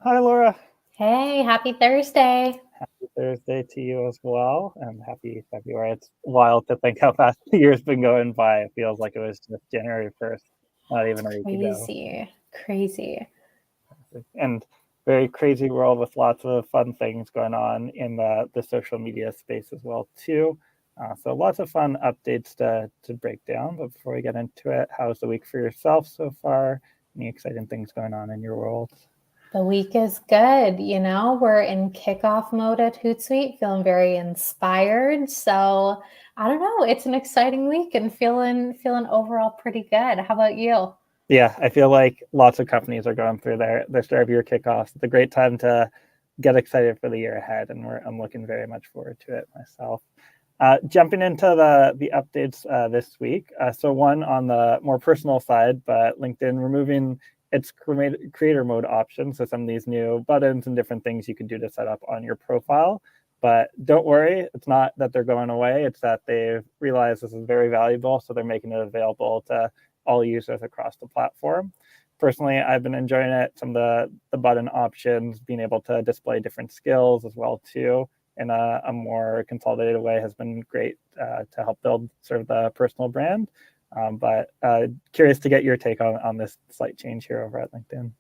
Hi, Laura. Hey, happy Thursday. Happy Thursday to you as well, and happy February. It's wild to think how fast the year's been going by. It feels like it was just January 1st, not It's even a week ago. crazy. And very crazy world with lots of fun things going on in the social media space as well too. So lots of fun updates to break down. But before we get into it, how's the week for yourself so far? Any exciting things going on in your world? The week is good. We're in kickoff mode at Hootsuite, feeling very inspired. So I don't know, it's an exciting week and feeling overall pretty good. How about you? Yeah, I feel like lots of companies are going through their start of year kickoffs. It's a great time to get excited for the year ahead, and I'm looking very much forward to it myself. Jumping into the updates this week. So one on the more personal side, but LinkedIn removing its creator mode option. So some of these new buttons and different things you can do to set up on your profile. But don't worry, it's not that they're going away. It's that they've realized this is very valuable, so they're making it available to all users across the platform. Personally, I've been enjoying it. Some of the button options, being able to display different skills as well too, in a more consolidated way has been great to help build sort of the personal brand. But curious to get your take on this slight change here over at LinkedIn.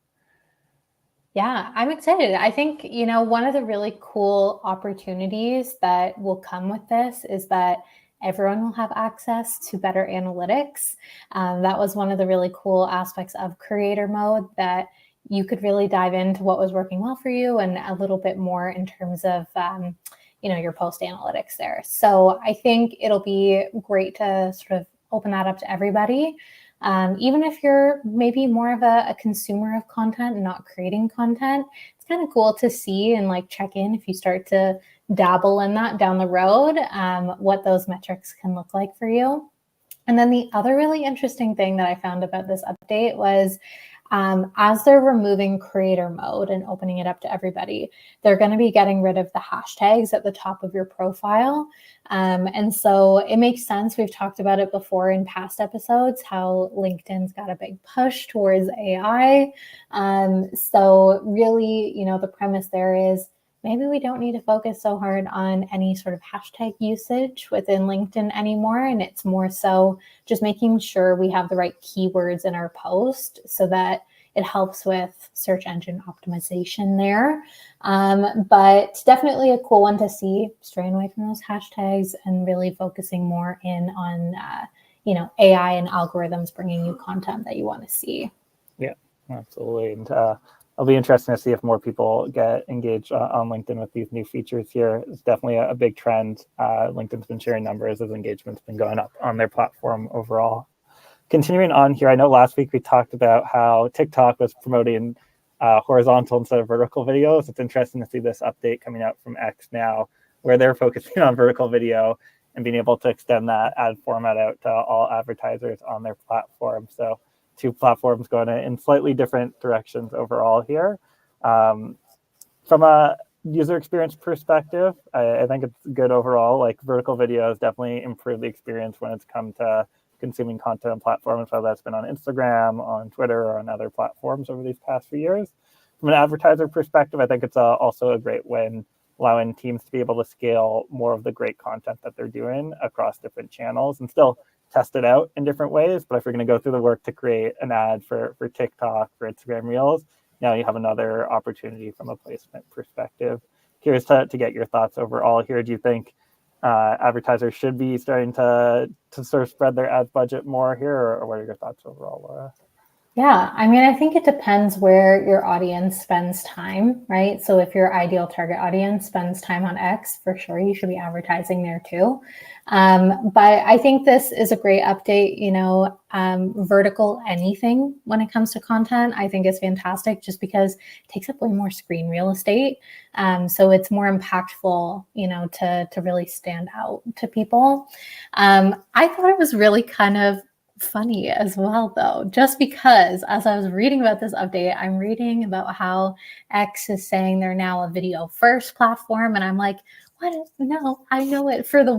Yeah, I'm excited. I think, one of the really cool opportunities that will come with this is that everyone will have access to better analytics. That was one of the really cool aspects of creator mode, that you could really dive into what was working well for you and a little bit more in terms of, your post analytics there. So I think it'll be great to sort of open that up to everybody. Even if you're maybe more of a consumer of content and not creating content, it's kind of cool to see and like check in if you start to dabble in that down the road, what those metrics can look like for you. And then the other really interesting thing that I found about this update was, as they're removing creator mode and opening it up to everybody, they're going to be getting rid of the hashtags at the top of your profile. And so it makes sense. We've talked about it before in past episodes, how LinkedIn's got a big push towards AI. So really, the premise there is, maybe we don't need to focus so hard on any sort of hashtag usage within LinkedIn anymore. And it's more so just making sure we have the right keywords in our post so that it helps with search engine optimization there. But definitely a cool one to see, straying away from those hashtags and really focusing more in on, AI and algorithms bringing you content that you want to see. Yeah, absolutely. And it'll be interesting to see if more people get engaged on LinkedIn with these new features here. It's definitely a big trend. LinkedIn's been sharing numbers as engagement's been going up on their platform overall. Continuing on here, I know last week we talked about how TikTok was promoting horizontal instead of vertical videos. It's interesting to see this update coming out from X now, where they're focusing on vertical video and being able to extend that ad format out to all advertisers on their platform. So two platforms going in slightly different directions overall here. From a user experience perspective, I think it's good overall. Like vertical videos definitely improve the experience when it's come to consuming content on platforms, whether that's been on Instagram, on Twitter, or on other platforms over these past few years. From an advertiser perspective, I think it's also a great win, allowing teams to be able to scale more of the great content that they're doing across different channels and still test it out in different ways. But if you're going to go through the work to create an ad for TikTok, for Instagram Reels, now you have another opportunity from a placement perspective. Curious to get your thoughts overall here. Do you think advertisers should be starting to sort of spread their ads budget more here, or what are your thoughts overall, Laura? Yeah, I mean, I think it depends where your audience spends time, right? So if your ideal target audience spends time on X, for sure, you should be advertising there too. But I think this is a great update. Vertical anything when it comes to content, I think is fantastic just because it takes up way more screen real estate. So it's more impactful, to really stand out to people. I thought it was really kind of funny as well, though, just because as I was reading about this update, I'm reading about how X is saying they're now a video first platform. And I'm like, what? No, I know it for the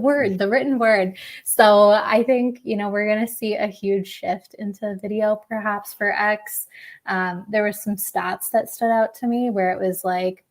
written word. So I think, we're going to see a huge shift into video perhaps for X. There were some stats that stood out to me where it was like,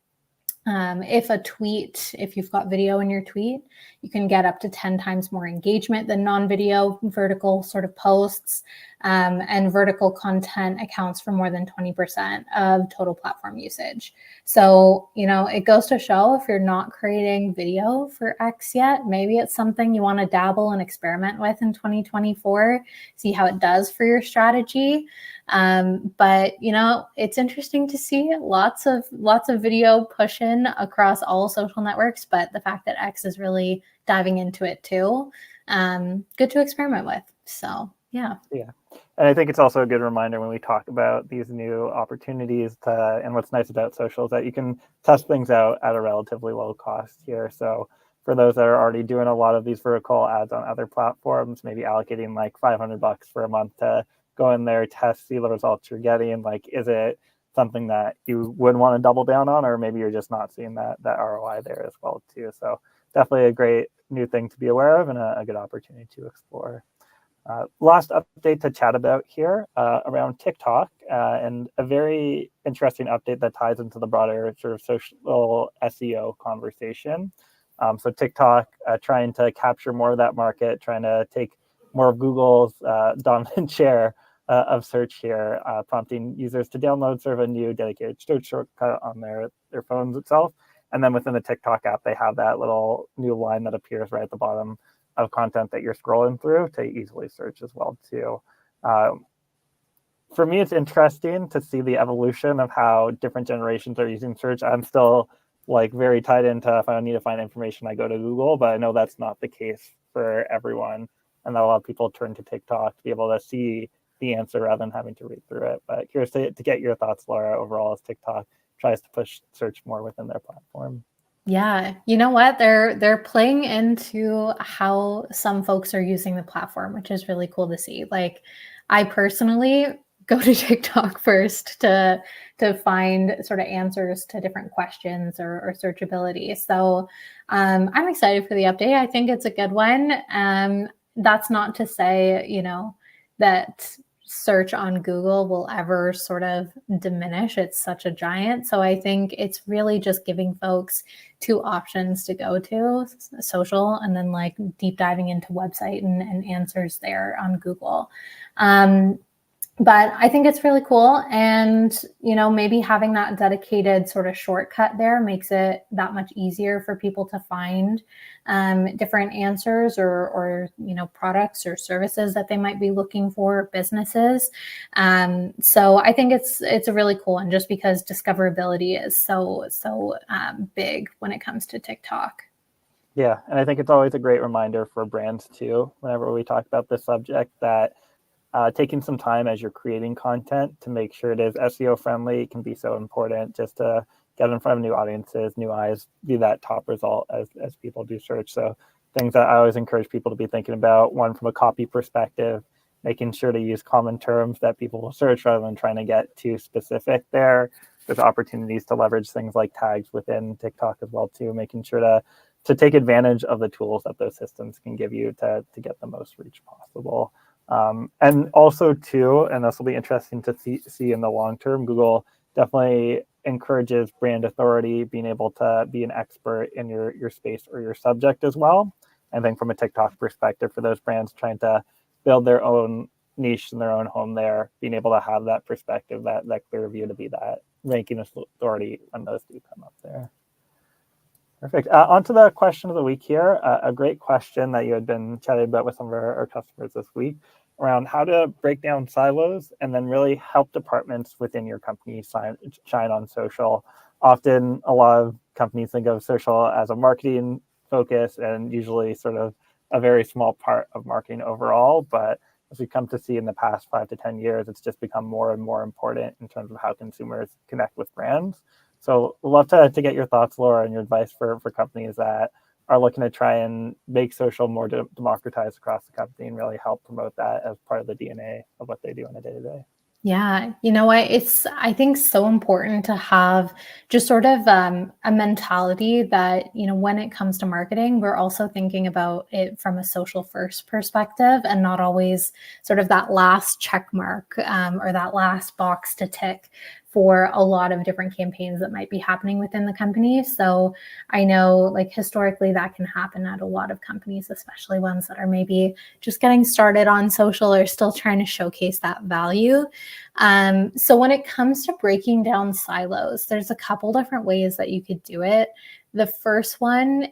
if you've got video in your tweet, you can get up to 10 times more engagement than non-video vertical sort of posts. And vertical content accounts for more than 20% of total platform usage. So, it goes to show if you're not creating video for X yet, maybe it's something you want to dabble and experiment with in 2024, see how it does for your strategy. But it's interesting to see lots of video pushing across all social networks, but the fact that X is really diving into it too, good to experiment with. So yeah. And I think it's also a good reminder when we talk about these new opportunities and what's nice about social is that you can test things out at a relatively low cost here. So for those that are already doing a lot of these vertical ads on other platforms, maybe allocating like $500 for a month to go in there, test, see the results you're getting. Like, is it something that you would want to double down on, or maybe you're just not seeing that ROI there as well too. So definitely a great new thing to be aware of and a good opportunity to explore. Last update to chat about here around TikTok and a very interesting update that ties into the broader sort of social SEO conversation. So TikTok trying to capture more of that market, trying to take more of Google's dominant share of search here, prompting users to download sort of a new dedicated search shortcut on their phones itself. And then within the TikTok app, they have that little new line that appears right at the bottom of content that you're scrolling through to easily search as well too. For me, it's interesting to see the evolution of how different generations are using search. I'm still like very tied into if I need to find information, I go to Google, but I know that's not the case for everyone. And that a lot of people turn to TikTok to be able to see the answer rather than having to read through it. But curious to get your thoughts, Laura, overall as TikTok tries to push search more within their platform. Yeah, you know what? They're playing into how some folks are using the platform, which is really cool to see. Like, I personally go to TikTok first to find sort of answers to different questions or searchability. So I'm excited for the update. I think it's a good one. That's not to say, that search on Google will ever sort of diminish. It's such a giant. So I think it's really just giving folks two options to go to, social and then like deep diving into website and answers there on Google. But I think it's really cool. And, maybe having that dedicated sort of shortcut there makes it that much easier for people to find different answers or products or services that they might be looking for, businesses. So I think it's a really cool one just because discoverability is so big when it comes to TikTok. Yeah, and I think it's always a great reminder for brands too, whenever we talk about this subject, that taking some time as you're creating content to make sure it is SEO friendly can be so important just to get in front of new audiences, new eyes, be that top result as people do search. So things that I always encourage people to be thinking about, one from a copy perspective, making sure to use common terms that people will search rather than trying to get too specific there. There's opportunities to leverage things like tags within TikTok as well too, making sure to take advantage of the tools that those systems can give you to get the most reach possible. And also too, and this will be interesting to see in the long term, Google definitely encourages brand authority, being able to be an expert in your space or your subject as well. I think from a TikTok perspective, for those brands trying to build their own niche in their own home there, being able to have that perspective, that clear view to be that ranking authority when those do come up there. Perfect. On to the question of the week here. A great question that you had been chatting about with some of our customers this week around how to break down silos and then really help departments within your company shine on social. Often a lot of companies think of social as a marketing focus and usually sort of a very small part of marketing overall. But as we come to see in the past 5 to 10 years, it's just become more and more important in terms of how consumers connect with brands. So we'd love to get your thoughts, Laura, and your advice for companies that are looking to try and make social more democratized across the company and really help promote that as part of the DNA of what they do on a day-to-day. Yeah, you know what? It's, I think, so important to have just sort of a mentality that, when it comes to marketing, we're also thinking about it from a social first perspective and not always sort of that last check mark or that last box to tick for a lot of different campaigns that might be happening within the company. So I know, like, historically that can happen at a lot of companies, especially ones that are maybe just getting started on social or still trying to showcase that value. So when it comes to breaking down silos, there's a couple different ways that you could do it. The first one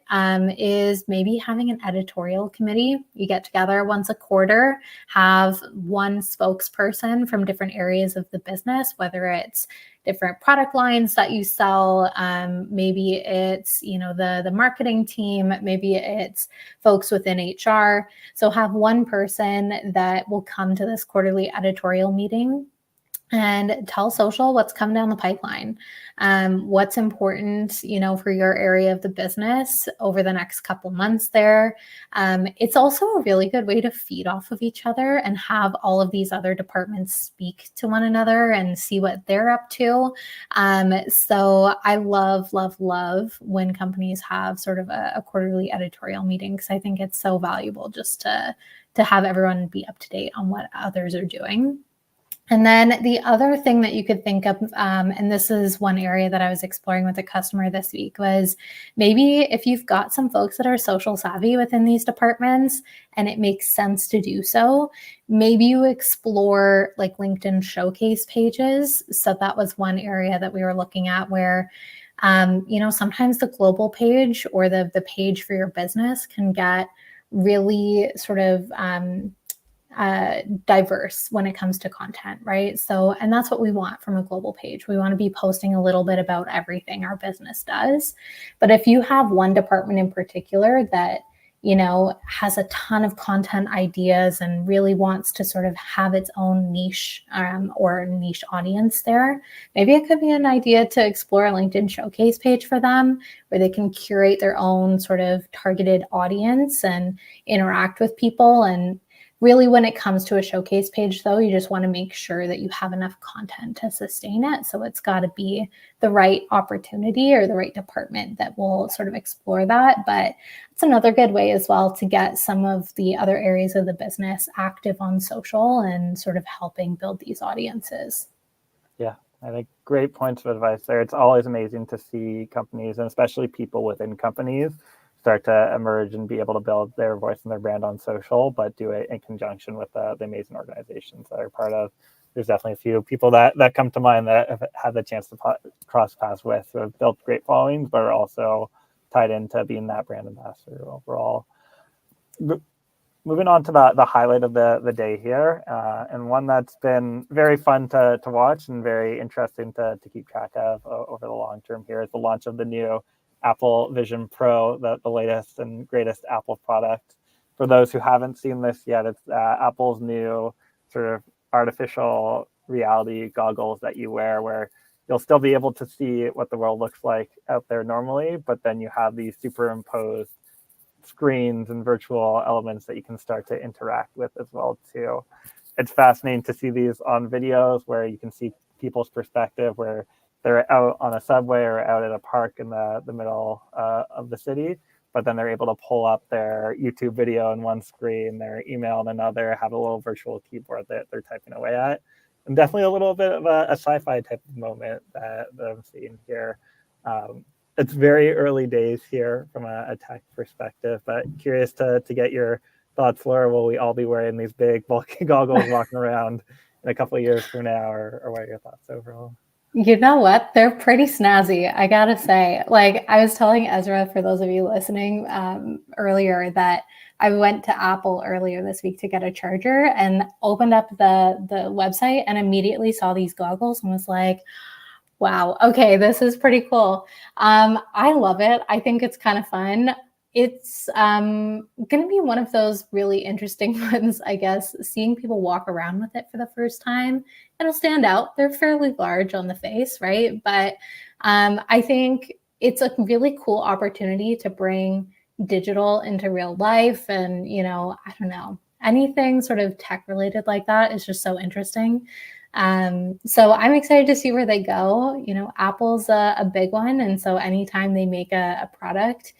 is maybe having an editorial committee. You get together once a quarter, have one spokesperson from different areas of the business, whether it's different product lines that you sell. Maybe it's, the marketing team, maybe it's folks within HR. So have one person that will come to this quarterly editorial meeting and tell social what's come down the pipeline, what's important, for your area of the business over the next couple months there. It's also a really good way to feed off of each other and have all of these other departments speak to one another and see what they're up to. So I love, love, love when companies have sort of a quarterly editorial meeting, because I think it's so valuable just to have everyone be up to date on what others are doing. And then the other thing that you could think of, and this is one area that I was exploring with a customer this week, was maybe if you've got some folks that are social savvy within these departments and it makes sense to do so, maybe you explore like LinkedIn showcase pages. So that was one area that we were looking at where, sometimes the global page or the page for your business can get really sort of diverse when it comes to content, right? So, and that's what we want from a global page. We want to be posting a little bit about everything our business does. But if you have one department in particular that, has a ton of content ideas and really wants to sort of have its own niche or niche audience there, maybe it could be an idea to explore a LinkedIn showcase page for them where they can curate their own sort of targeted audience and interact with people. And really, when it comes to a showcase page, though, you just want to make sure that you have enough content to sustain it. So it's got to be the right opportunity or the right department that will sort of explore that. But it's another good way as well to get some of the other areas of the business active on social and sort of helping build these audiences. Yeah, I think great points of advice there. It's always amazing to see companies, and especially people within companies, start to emerge and be able to build their voice and their brand on social, but do it in conjunction with the amazing organizations that are part of. There's definitely a few people that come to mind that have had the chance to cross paths with, who have built great followings, but are also tied into being that brand ambassador overall. Moving on to the highlight of the day here, and one that's been very fun to watch and very interesting to keep track of over the long term here is the launch of the new Apple Vision Pro, the latest and greatest Apple product. For those who haven't seen this yet, it's Apple's new sort of artificial reality goggles that you wear, where you'll still be able to see what the world looks like out there normally, but then you have these superimposed screens and virtual elements that you can start to interact with as well too. It's fascinating to see these on videos where you can see people's perspective, where they're out on a subway or out at a park in the middle of the city, but then they're able to pull up their YouTube video in one screen, their email in another, have a little virtual keyboard that they're typing away at. And definitely a little bit of a sci-fi type of moment that I'm seeing here. It's very early days here from a tech perspective, but curious to get your thoughts, Laura. Will we all be wearing these big bulky goggles walking around in a couple of years from now, or what are your thoughts overall? You know what? They're pretty snazzy, I gotta say. Like, I was telling Ezra, for those of you listening, earlier, that I went to Apple earlier this week to get a charger and opened up the website and immediately saw these goggles and was like, wow, okay, this is pretty cool. I love it. I think it's kind of fun. It's going to be one of those really interesting ones, I guess, seeing people walk around with it for the first time. It'll stand out. They're fairly large on the face, right? But I think it's a really cool opportunity to bring digital into real life. And, I don't know, anything sort of tech related like that is just so interesting. So I'm excited to see where they go. You know, Apple's a big one. And so anytime they make a product,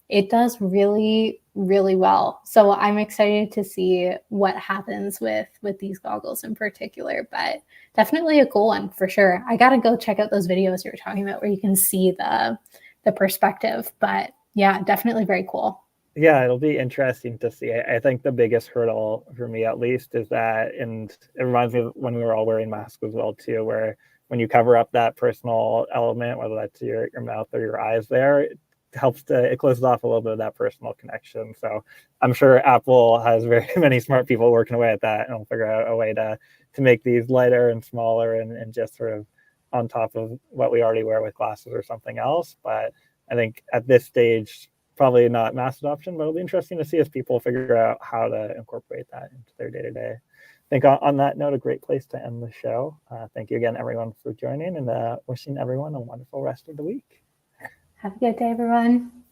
it does really, really well. So I'm excited to see what happens with these goggles in particular, but definitely a cool one for sure. I got to go check out those videos you were talking about where you can see the perspective, but yeah, definitely very cool. Yeah, it'll be interesting to see. I think the biggest hurdle for me, at least, is that, and it reminds me of when we were all wearing masks as well too, where when you cover up that personal element, whether that's your mouth or your eyes, there, it closes off a little bit of that personal connection. So I'm sure Apple has very many smart people working away at that, and will figure out a way to make these lighter and smaller and just sort of on top of what we already wear with glasses or something else. But I think at this stage, probably not mass adoption, but it'll be interesting to see as people figure out how to incorporate that into their day-to-day. I think on that note, a great place to end the show. Thank you again, everyone, for joining, and wishing everyone a wonderful rest of the week. Have a good day, everyone.